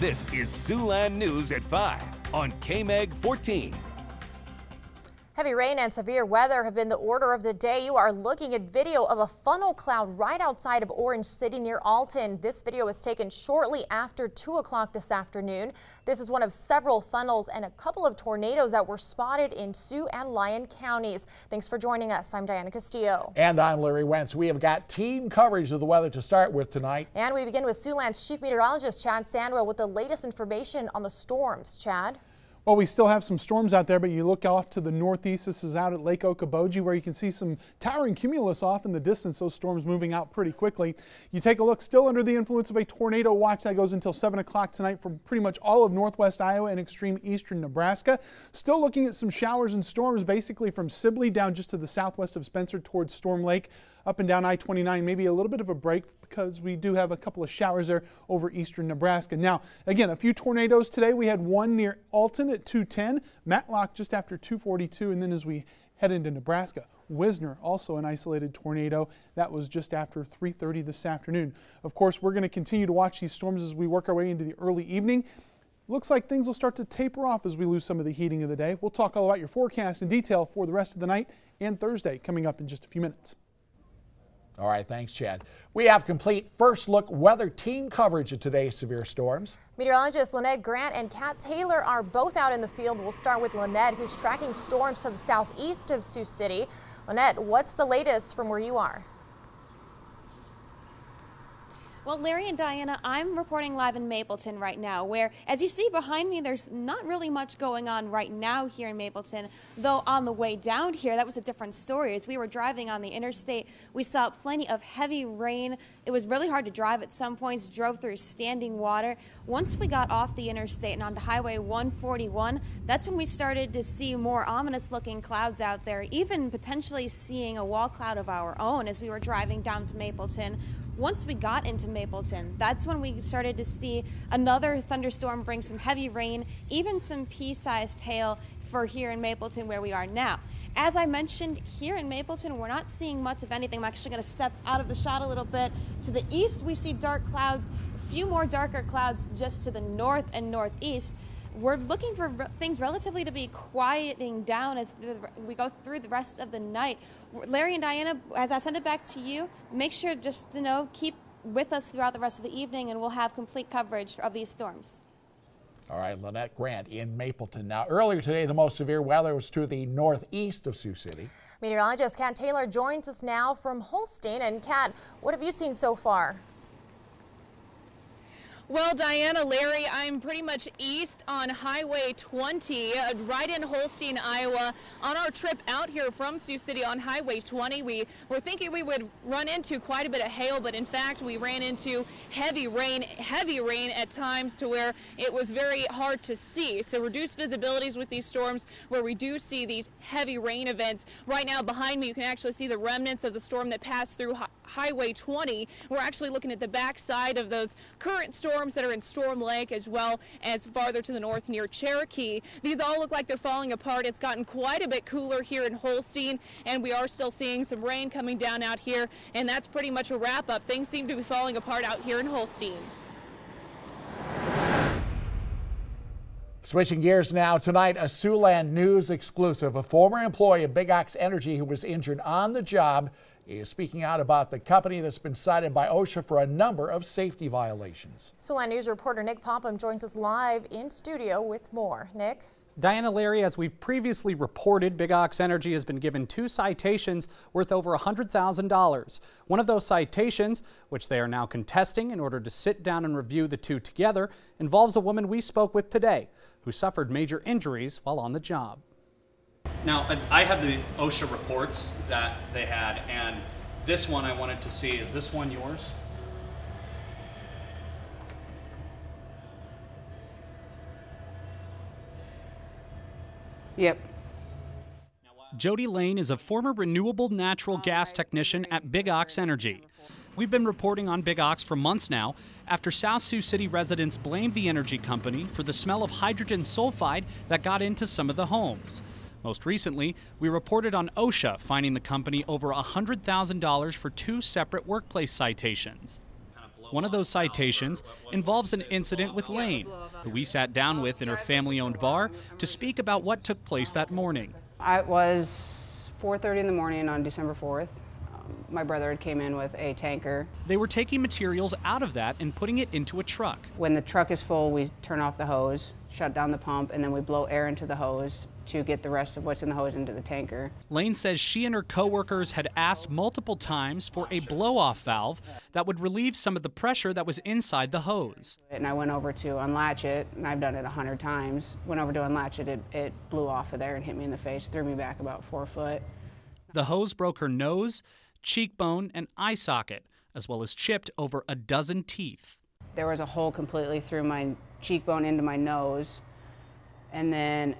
This is Siouxland News at 5 on Kmeg 14. Heavy rain and severe weather have been the order of the day. You are looking at video of a funnel cloud right outside of Orange City near Alton. This video was taken shortly after 2 o'clock this afternoon. This is one of several funnels and a couple of tornadoes that were spotted in Sioux and Lyon counties. Thanks for joining us. I'm Diana Castillo. And I'm Larry Wentz. We have got team coverage of the weather to start with tonight. And we begin with Siouxland's Chief Meteorologist Chad Sandwell with the latest information on the storms. Chad? Well, we still have some storms out there, but you look off to the northeast. This is out at Lake Okoboji, where you can see some towering cumulus off in the distance. Those storms moving out pretty quickly. You take a look, still under the influence of a tornado watch that goes until 7 o'clock tonight for pretty much all of northwest Iowa and extreme eastern Nebraska. Still looking at some showers and storms basically from Sibley down just to the southwest of Spencer towards Storm Lake, up and down I-29. Maybe a little bit of a break because we do have a couple of showers there over eastern Nebraska. Now, again, a few tornadoes today. We had one near Alton at 2:10, Matlock just after 2:42, and then as we head into Nebraska, Wisner, also an isolated tornado. That was just after 3:30 this afternoon. Of course, we're going to continue to watch these storms as we work our way into the early evening. Looks like things will start to taper off as we lose some of the heating of the day. We'll talk all about your forecast in detail for the rest of the night and Thursday coming up in just a few minutes. All right, thanks, Chad. We have complete first look weather team coverage of today's severe storms. Meteorologists Lynette Grant and Kat Taylor are both out in the field. We'll start with Lynette, who's tracking storms to the southeast of Sioux City. Lynette, what's the latest from where you are? Well, Larry and Diana, I'm reporting live in Mapleton right now, where, as you see behind me, there's not really much going on right now here in Mapleton, though on the way down here, that was a different story. As we were driving on the interstate, we saw plenty of heavy rain. It was really hard to drive at some points, drove through standing water. Once we got off the interstate and onto Highway 141, that's when we started to see more ominous-looking clouds out there, even potentially seeing a wall cloud of our own as we were driving down to Mapleton. Once we got into Mapleton, that's when we started to see another thunderstorm bring some heavy rain, even some pea-sized hail for here in Mapleton where we are now. As I mentioned, here in Mapleton, we're not seeing much of anything. I'm actually going to step out of the shot a little bit. To the east, we see dark clouds, a few more darker clouds just to the north and northeast. We're looking for things relatively to be quieting down as we go through the rest of the night. Larry and Diana, as I send it back to you, make sure just to keep with us throughout the rest of the evening, and we'll have complete coverage of these storms. All right, Lynette Grant in Mapleton. Now, earlier today, the most severe weather was to the northeast of Sioux City. Meteorologist Kat Taylor joins us now from Holstein. And Kat, what have you seen so far? Well, Diana, Larry, I'm pretty much east on Highway 20, right in Holstein, Iowa. On our trip out here from Sioux City on Highway 20, we were thinking we would run into quite a bit of hail, but in fact, we ran into heavy rain at times to where it was very hard to see. So reduced visibilities with these storms where we do see these heavy rain events. Right now behind me, you can actually see the remnants of the storm that passed through Highway 20. We're actually looking at the backside of those current storms that are in Storm Lake, as well as farther to the north near Cherokee. These all look like they're falling apart. It's gotten quite a bit cooler here in Holstein, and we are still seeing some rain coming down out here, and that's pretty much a wrap-up. Things seem to be falling apart out here in Holstein. Switching gears now, tonight, a Siouxland News exclusive. A former employee of Big Ox Energy who was injured on the job is speaking out about the company that's been cited by OSHA for a number of safety violations. Siouxland News reporter Nick Popham joins us live in studio with more. Nick? Diana, Larry, as we've previously reported, Big Ox Energy has been given 2 citations worth over $100,000. One of those citations, which they are now contesting in order to sit down and review the two together, involves a woman we spoke with today who suffered major injuries while on the job. Now, I had the OSHA reports that they had, and this one I wanted to see. Is this one yours? Yep. Jody Lane is a former renewable natural gas technician at Big Ox Energy. We've been reporting on Big Ox for months now after South Sioux City residents blamed the energy company for the smell of hydrogen sulfide that got into some of the homes. Most recently, we reported on OSHA finding the company over $100,000 for 2 separate workplace citations. One of those citations involves an incident with Lane, who we sat down with in her family-owned bar to speak about what took place that morning. It was 4:30 in the morning on December 4th. My brother had came in with a tanker. They were taking materials out of that and putting it into a truck. When the truck is full, we turn off the hose, shut down the pump, and then we blow air into the hose to get the rest of what's in the hose into the tanker. Lane says she and her coworkers had asked multiple times for a blow-off valve that would relieve some of the pressure that was inside the hose. And I went over to unlatch it, and I've done it 100 times. Went over to unlatch it, it blew off of there and hit me in the face, threw me back about 4 foot. The hose broke her nose, cheekbone, and eye socket, as well as chipped over a dozen teeth. There was a hole completely through my cheekbone into my nose, and then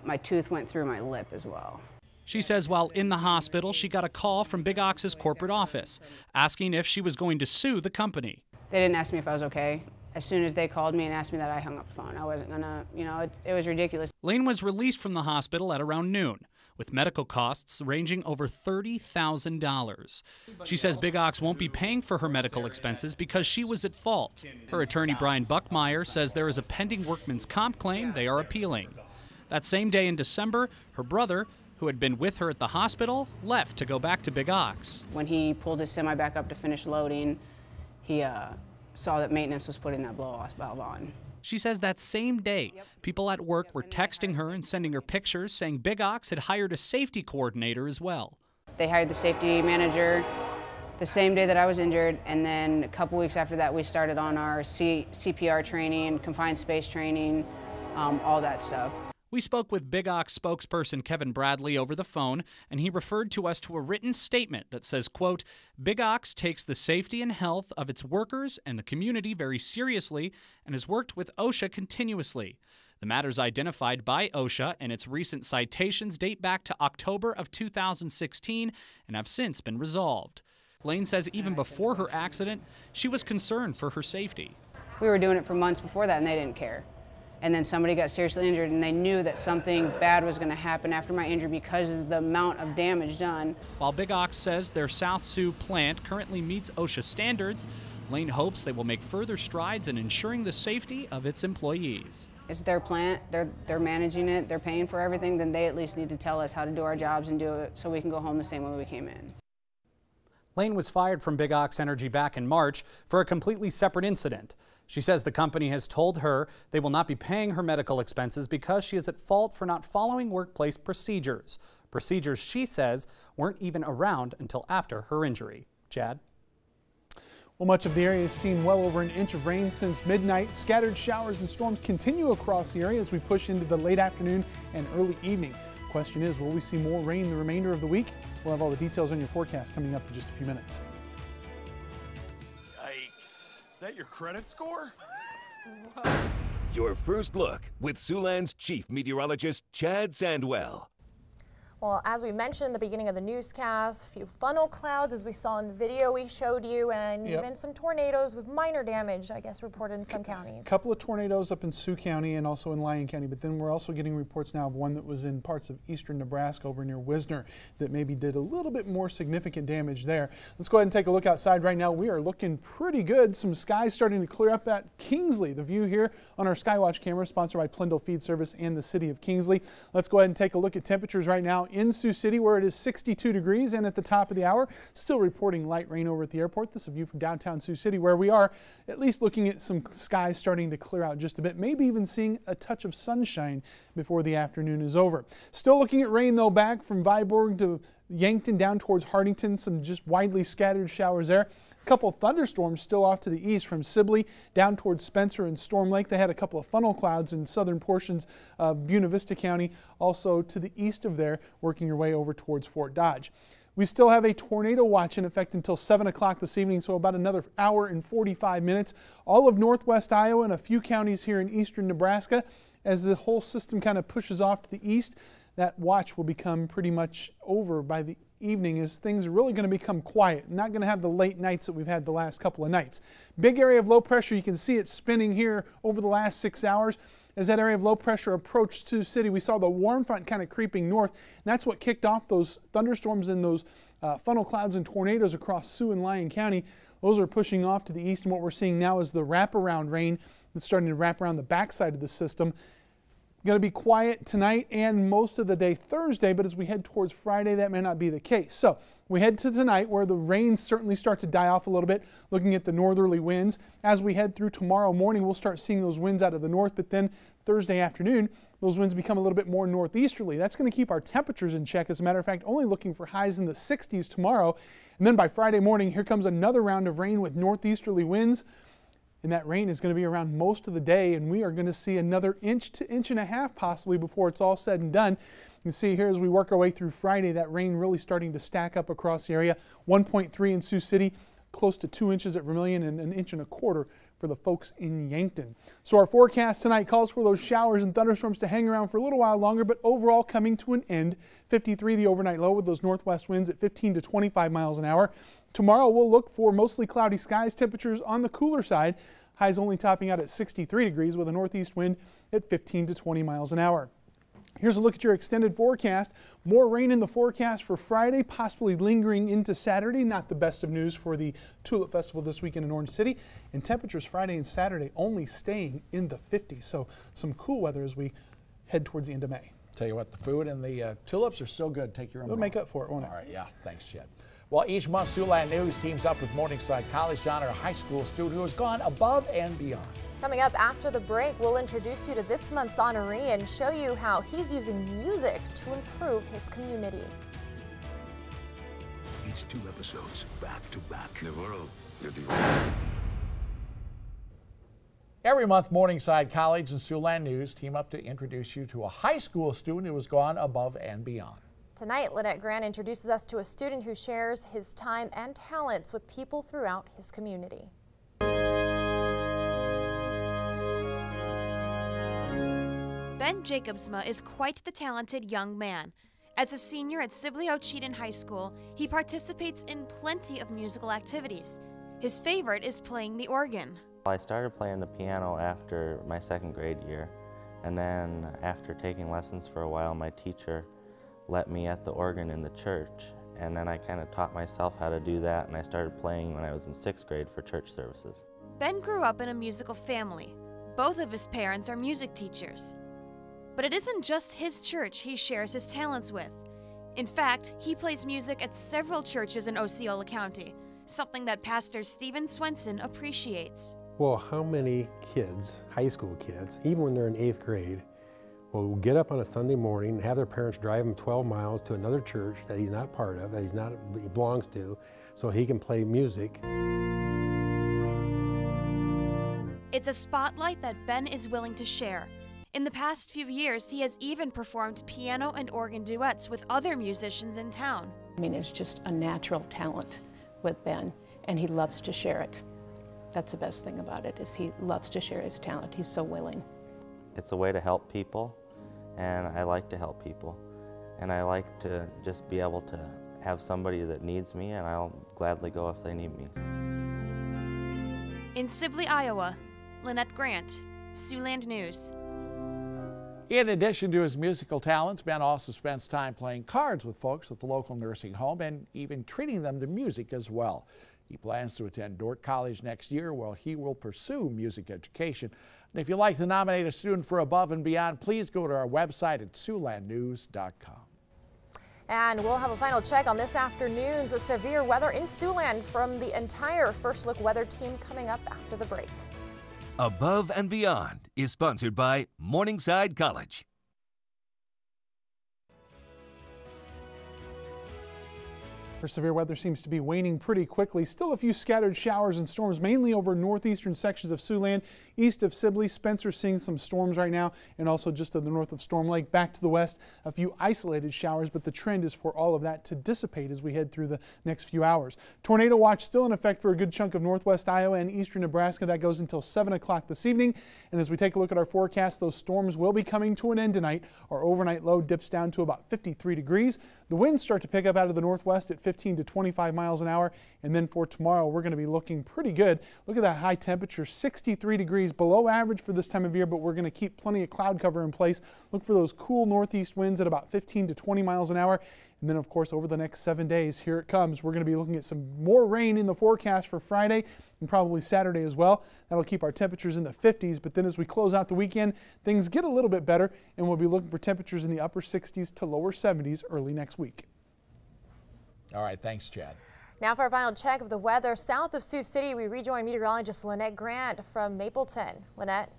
my tooth went through my lip as well. She says while in the hospital, she got a call from Big Ox's corporate office asking if she was going to sue the company. They didn't ask me if I was okay. As soon as they called me and asked me that, I hung up the phone. I wasn't gonna, it was ridiculous. Lane was released from the hospital at around noon, with medical costs ranging over $30,000. She says Big Ox won't be paying for her medical expenses because she was at fault. Her attorney, Brian Buckmeyer, says there is a pending workman's comp claim they are appealing. That same day in December, her brother, who had been with her at the hospital, left to go back to Big Ox. When he pulled his semi back up to finish loading, he saw that maintenance was putting that blow-off valve on. She says that same day, people at work were texting her and sending her pictures saying Big Ox had hired a safety coordinator as well. They hired the safety manager the same day that I was injured, and then a couple weeks after that we started on our CPR training, confined space training, all that stuff. We spoke with Big Ox spokesperson Kevin Bradley over the phone, and he referred to us to a written statement that says, quote, Big Ox takes the safety and health of its workers and the community very seriously and has worked with OSHA continuously. The matters identified by OSHA and its recent citations date back to October of 2016 and have since been resolved. Lane says even before her accident, she was concerned for her safety. We were doing it for months before that and they didn't care. And then somebody got seriously injured and they knew that something bad was going to happen after my injury because of the amount of damage done. While Big Ox says their South Sioux plant currently meets OSHA standards, Lane hopes they will make further strides in ensuring the safety of its employees. It's their plant, they're managing it, they're paying for everything, then they at least need to tell us how to do our jobs and do it so we can go home the same way we came in. Lane was fired from Big Ox Energy back in March for a completely separate incident. She says the company has told her they will not be paying her medical expenses because she is at fault for not following workplace procedures. Procedures she says weren't even around until after her injury. Chad? Well, much of the area has seen well over an inch of rain since midnight. Scattered showers and storms continue across the area as we push into the late afternoon and early evening. Question is, will we see more rain the remainder of the week? We'll have all the details on your forecast coming up in just a few minutes. Yikes. Is that your credit score? Your first look with Siouxland's chief meteorologist, Chad Sandwell. Well, as we mentioned in the beginning of the newscast, a few funnel clouds as we saw in the video we showed you, and even some tornadoes with minor damage, I guess, reported in some counties. A couple of tornadoes up in Sioux County and also in Lyon County, but then we're also getting reports now of one that was in parts of eastern Nebraska over near Wisner that maybe did a little bit more significant damage there. Let's go ahead and take a look outside right now. We are looking pretty good. Some skies starting to clear up at Kingsley. The view here on our Skywatch camera, sponsored by Plendale Feed Service and the city of Kingsley. Let's go ahead and take a look at temperatures right now in Sioux City, where it is 62 degrees, and at the top of the hour, still reporting light rain over at the airport. This is a view from downtown Sioux City, where we are at least looking at some skies starting to clear out just a bit, maybe even seeing a touch of sunshine before the afternoon is over. Still looking at rain, though, back from Viborg to Yankton down towards Hardington, some just widely scattered showers there. Couple thunderstorms still off to the east from Sibley down towards Spencer and Storm Lake. They had a couple of funnel clouds in southern portions of Buena Vista County, also to the east of there, working your way over towards Fort Dodge. We still have a tornado watch in effect until 7 o'clock this evening, so about another hour and 45 minutes. All of northwest Iowa and a few counties here in eastern Nebraska. As the whole system kind of pushes off to the east, that watch will become pretty much over by the evening as things are really going to become quiet. Not going to have the late nights that we've had the last couple of nights. Big area of low pressure. You can see it spinning here over the last 6 hours. As that area of low pressure approached Sioux City, we saw the warm front kind of creeping north. And that's what kicked off those thunderstorms and those funnel clouds and tornadoes across Sioux and Lyon County. Those are pushing off to the east, and what we're seeing now is the wraparound rain that's starting to wrap around the backside of the system. Going to be quiet tonight and most of the day Thursday, but as we head towards Friday, that may not be the case. So we head to tonight where the rains certainly start to die off a little bit, looking at the northerly winds. As we head through tomorrow morning, we'll start seeing those winds out of the north, but then Thursday afternoon, those winds become a little bit more northeasterly. That's going to keep our temperatures in check. As a matter of fact, only looking for highs in the 60s tomorrow. And then by Friday morning, here comes another round of rain with northeasterly winds. And that rain is going to be around most of the day, and we are going to see another inch to inch and a half possibly before it's all said and done. You can see here as we work our way through Friday, that rain really starting to stack up across the area. 1.3 in Sioux City, close to 2 inches at Vermilion, and 1.25 inches for the folks in Yankton. So our forecast tonight calls for those showers and thunderstorms to hang around for a little while longer, but overall coming to an end. 53 the overnight low with those northwest winds at 15 to 25 miles an hour. Tomorrow we'll look for mostly cloudy skies, temperatures on the cooler side. Highs only topping out at 63 degrees with a northeast wind at 15 to 20 miles an hour. Here's a look at your extended forecast. More rain in the forecast for Friday, possibly lingering into Saturday. Not the best of news for the Tulip Festival this weekend in Orange City. And temperatures Friday and Saturday only staying in the 50s. So some cool weather as we head towards the end of May. Tell you what, the food and the tulips are still good. Take your own. We'll make up for it, won't it? All right, yeah, thanks, Chet. Well, each month, Siouxland News teams up with Morningside College to honor a high school student who has gone above and beyond. Coming up after the break, we'll introduce you to this month's honoree and show you how he's using music to improve his community. It's 2 episodes back to back. The world. Every month, Morningside College and Siouxland News team up to introduce you to a high school student who has gone above and beyond. Tonight, Lynette Grant introduces us to a student who shares his time and talents with people throughout his community. Ben Jacobsma is quite the talented young man. As a senior at Sibley Ocheyedan High School, he participates in plenty of musical activities. His favorite is playing the organ. I started playing the piano after my 2nd grade year, and then after taking lessons for a while, my teacher let me at the organ in the church, and then I kind of taught myself how to do that, and I started playing when I was in 6th grade for church services. Ben grew up in a musical family. Both of his parents are music teachers. But it isn't just his church he shares his talents with. In fact, he plays music at several churches in Osceola County, something that Pastor Stephen Swenson appreciates. Well, how many kids, high school kids, even when they're in 8th grade, will get up on a Sunday morning and have their parents drive them 12 miles to another church that he's not part of, that he belongs to, so he can play music. It's a spotlight that Ben is willing to share. In the past few years, he has even performed piano and organ duets with other musicians in town. I mean, it's just a natural talent with Ben, and he loves to share it. That's the best thing about it, is he loves to share his talent. He's so willing. It's a way to help people, and I like to help people. And I like to just be able to have somebody that needs me, and I'll gladly go if they need me. In Sibley, Iowa, Lynette Grant, Siouxland News. In addition to his musical talents, Ben also spends time playing cards with folks at the local nursing home and even treating them to music as well. He plans to attend Dordt College next year, where he will pursue music education. And if you'd like to nominate a student for Above and Beyond, please go to our website at SiouxlandNews.com. And we'll have a final check on this afternoon's severe weather in Siouxland from the entire First Look weather team coming up after the break. Above and Beyond is sponsored by Morningside College. Our severe weather seems to be waning pretty quickly. Still a few scattered showers and storms, mainly over northeastern sections of Siouxland. East of Sibley, Spencer seeing some storms right now, and also just to the north of Storm Lake. Back to the west, a few isolated showers, but the trend is for all of that to dissipate as we head through the next few hours. Tornado watch still in effect for a good chunk of northwest Iowa and eastern Nebraska. That goes until 7 o'clock this evening. And as we take a look at our forecast, those storms will be coming to an end tonight. Our overnight low dips down to about 53 degrees. The winds start to pick up out of the northwest at 15 to 25 miles an hour. And then for tomorrow, we're going to be looking pretty good. Look at that high temperature, 63 degrees, below average for this time of year, but we're going to keep plenty of cloud cover in place. Look for those cool northeast winds at about 15 to 20 miles an hour. And then, of course, over the next 7 days, here it comes. We're going to be looking at some more rain in the forecast for Friday and probably Saturday as well. That'll keep our temperatures in the 50s. But then as we close out the weekend, things get a little bit better, and we'll be looking for temperatures in the upper 60s to lower 70s early next week. All right, thanks, Chad. Now for our final check of the weather. South of Sioux City, we rejoin meteorologist Lynette Grant from Mapleton. Lynette.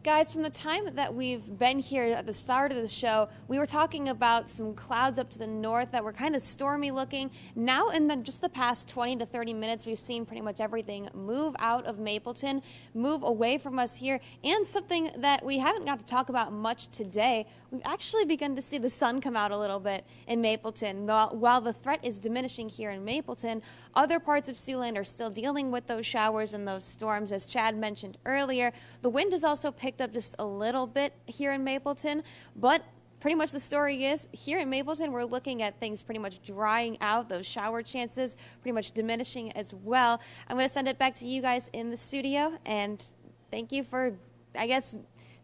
Guys, from the time that we've been here at the start of the show, we were talking about some clouds up to the north that were kind of stormy looking. Now in just the past 20 to 30 minutes, we've seen pretty much everything move out of Mapleton, move away from us here, and something that we haven't got to talk about much today, we've actually begun to see the sun come out a little bit in Mapleton. While the threat is diminishing here in Mapleton, other parts of Siouxland are still dealing with those showers and those storms. As Chad mentioned earlier, the wind has also picked up just a little bit here in Mapleton, but pretty much the story is here in Mapleton, we're looking at things pretty much drying out, those shower chances pretty much diminishing as well. I'm going to send it back to you guys in the studio, and thank you for, I guess,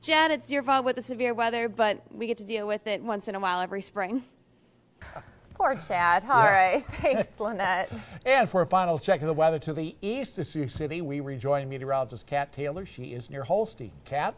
Chad, it's your fault with the severe weather, but we get to deal with it once in a while every spring. Poor Chad. All right. Thanks, Lynette. And for a final check of the weather to the east of Sioux City, we rejoin meteorologist Kat Taylor. She is near Holstein. Kat?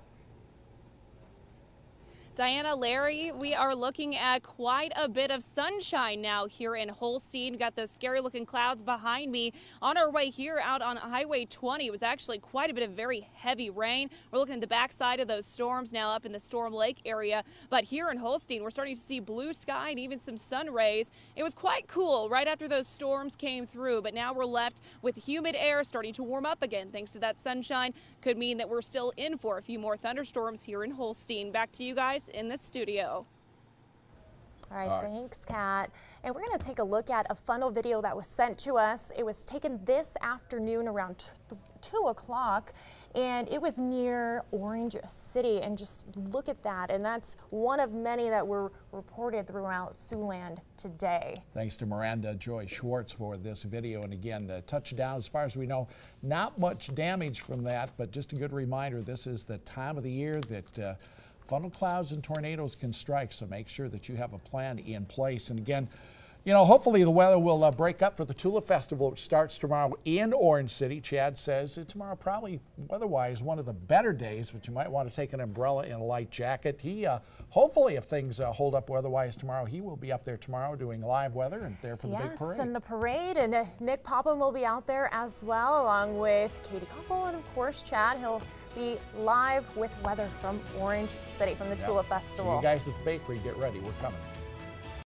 Diana, Larry, we are looking at quite a bit of sunshine now here in Holstein. Got those scary looking clouds behind me. On our way here out on Highway 20, it was actually quite a bit of very heavy rain. We're looking at the backside of those storms now up in the Storm Lake area. But here in Holstein, we're starting to see blue sky and even some sun rays. It was quite cool right after those storms came through, but now we're left with humid air starting to warm up again. Thanks to that sunshine, could mean that we're still in for a few more thunderstorms here in Holstein. Back to you guys in the studio. All right, thanks, Kat. And we're going to take a look at a funnel video that was sent to us. It was taken this afternoon around 2 o'clock, and it was near Orange City. And just look at that. And that's one of many that were reported throughout Siouxland today. Thanks to Miranda Joy Schwartz for this video. And again, the touchdown, as far as we know, not much damage from that, but just a good reminder, this is the time of the year that funnel clouds and tornadoes can strike, so make sure that you have a plan in place. And again, you know, hopefully the weather will break up for the Tulip Festival, which starts tomorrow in Orange City. Chad says tomorrow probably weather-wise one of the better days, but you might want to take an umbrella and a light jacket. He hopefully, if things hold up weather-wise tomorrow, he will be up there tomorrow doing live weather and there for the big parade. Yes, and the parade, and Nick Popham will be out there as well, along with Katie Koppel and of course Chad. He'll be live with weather from Orange City from the Tulip Festival. So you guys at the bakery, get ready. We're coming.